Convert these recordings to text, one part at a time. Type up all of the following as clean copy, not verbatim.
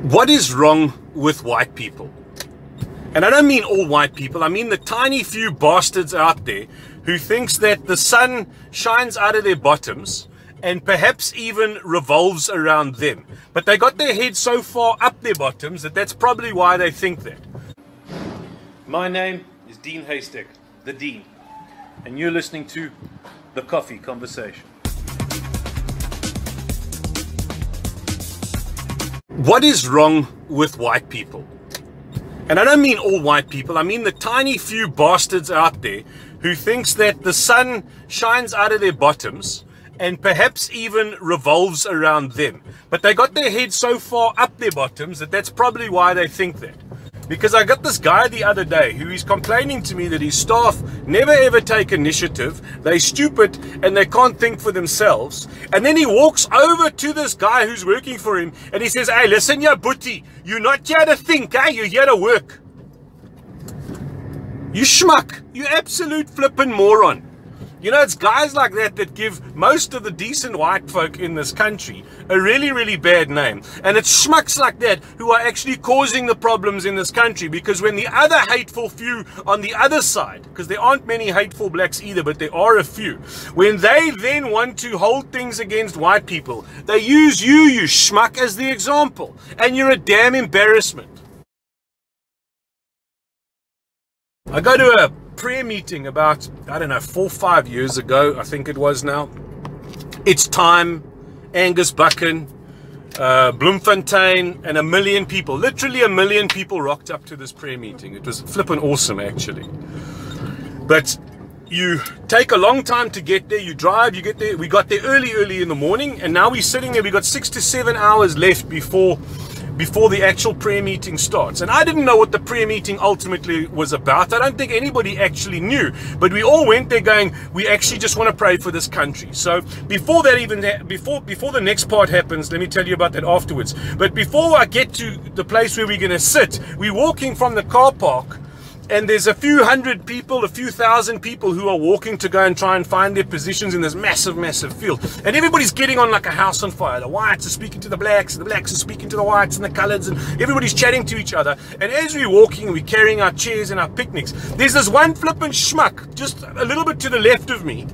What is wrong with white people? And I don't mean all white people, I mean the tiny few bastards out there who thinks that the sun shines out of their bottoms and perhaps even revolves around them. But they got their heads so far up their bottoms that that's probably why they think that. My name is Dean Haystack, the Dean, and you're listening to The Coffee Conversation. What is wrong with white people? And I don't mean all white people, I mean the tiny few bastards out there who thinks that the sun shines out of their bottoms and perhaps even revolves around them. But they got their heads so far up their bottoms that that's probably why they think that. Because I got this guy the other day who is complaining to me that his staff never ever take initiative, they're stupid and they can't think for themselves. And then he walks over to this guy who's working for him and he says, "Hey, listen, ya booty, you're not here to think, eh? You're here to work." You schmuck, you absolute flippin' moron. You know, it's guys like that that give most of the decent white folk in this country a really, really bad name. And it's schmucks like that who are actually causing the problems in this country, because when the other hateful few on the other side, because there aren't many hateful blacks either, but there are a few, when they then want to hold things against white people, they use you, you schmuck, as the example. And you're a damn embarrassment. I go to a prayer meeting about, I don't know, 4 or 5 years ago, I think it was now. It's Time, Angus Buchan, Bloemfontein, and 1 million people, literally 1 million people rocked up to this prayer meeting. It was flippin' awesome, actually. But you take a long time to get there, you drive, you get there. We got there early in the morning, and now we're sitting there, we got 6 to 7 hours left before the actual prayer meeting starts. And I didn't know what the prayer meeting ultimately was about. I don't think anybody actually knew, but we all went there going, we actually just want to pray for this country. So before that even, before the next part happens, let me tell you about that afterwards. But before I get to the place where we're going to sit, we're walking from the car park, and there's a few hundred people, a few thousand people who are walking to go and try and find their positions in this massive, massive field. And everybody's getting on like a house on fire. The whites are speaking to the blacks are speaking to the whites and the coloreds, and everybody's chatting to each other. And as we're walking, we're carrying our chairs and our picnics. There's this one flippin' schmuck just a little bit to the left of me.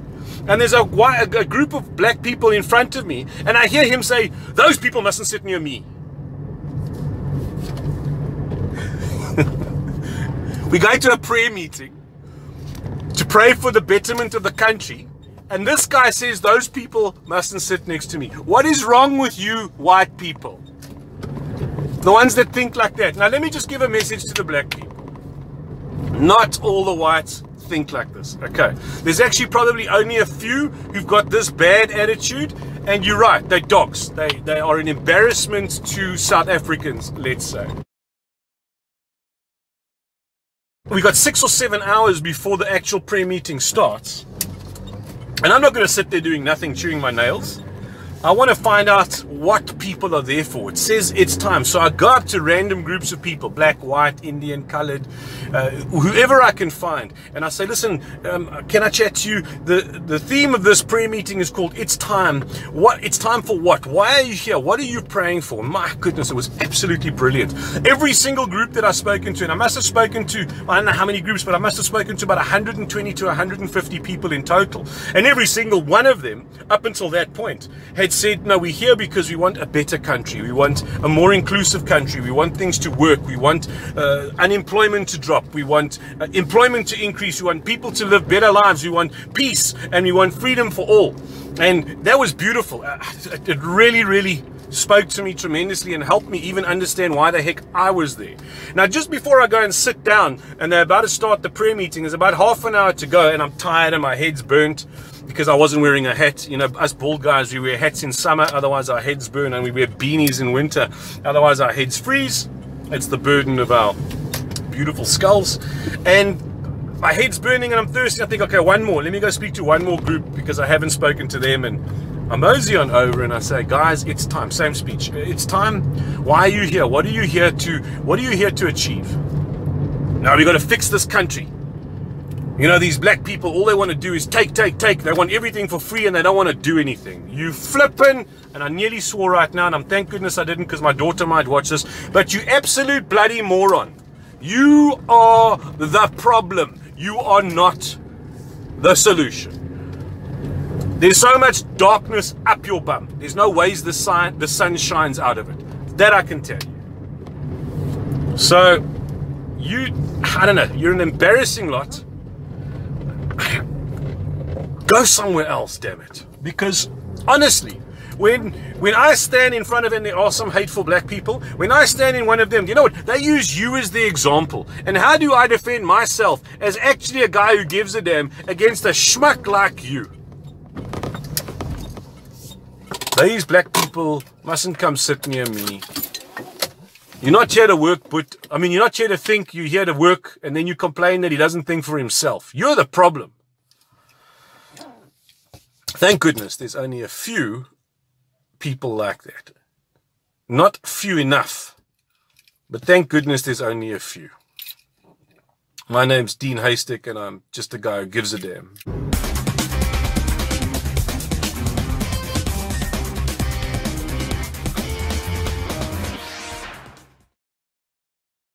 And there's a group of black people in front of me. And I hear him say, "Those people mustn't sit near me." We go to a prayer meeting to pray for the betterment of the country, and this guy says those people mustn't sit next to me. What is wrong with you white people? The ones that think like that. Now let me just give a message to the black people. Not all the whites think like this, okay? There's actually probably only a few who've got this bad attitude, and you're right, they're dogs. They are an embarrassment to South Africans, let's say. We got 6 or 7 hours before the actual prayer meeting starts, and I'm not going to sit there doing nothing, chewing my nails. I want to find out what people are there for. It says it's time. So I go up to random groups of people, black, white, Indian, colored, whoever I can find. And I say, "Listen, can I chat to you? The theme of this prayer meeting is called It's Time. What? It's time for what? Why are you here? What are you praying for?" My goodness, it was absolutely brilliant. Every single group that I've spoken to, and I must have spoken to, I don't know how many groups, but I must have spoken to about 120 to 150 people in total. And every single one of them, up until that point, had said, "No, we're here because we want a better country. We want a more inclusive country. We want things to work. We want unemployment to drop. We want employment to increase. We want people to live better lives. We want peace, and we want freedom for all." And that was beautiful. It really, really spoke to me tremendously and helped me even understand why the heck I was there. Now, just before I go and sit down, and they're about to start the prayer meeting, there's about half an hour to go, and I'm tired and my head's burnt because I wasn't wearing a hat. You know, us bald guys, we wear hats in summer, otherwise our heads burn, and we wear beanies in winter, otherwise our heads freeze. It's the burden of our beautiful skulls. And my head's burning and I'm thirsty. I think, okay, one more. Let me go speak to one more group because I haven't spoken to them. And I mosey on over and I say, "Guys, it's time." Same speech. "It's time. Why are you here? What are you here to achieve? Now we got to fix this country. You know, these black people, all they want to do is take. They want everything for free and they don't want to do anything. You flippin', and I nearly swore right now, and I'm thank goodness I didn't because my daughter might watch this, but you absolute bloody moron. You are the problem. You are not the solution. There's so much darkness up your bum. There's no ways the sun shines out of it. That I can tell you. So, I don't know, you're an embarrassing lot. Go somewhere else, damn it. Because honestly, when I stand in front of, and there are some hateful black people, when I stand in one of them, you know what? They use you as the example. And how do I defend myself as actually a guy who gives a damn against a schmuck like you? These black people mustn't come sit near me. You're not here to work, but you're not here to think. You're here to work, and then you complain that he doesn't think for himself. You're the problem. Thank goodness there's only a few people like that. Not few enough, but thank goodness there's only a few. My name's Dean Haystack, and I'm just a guy who gives a damn.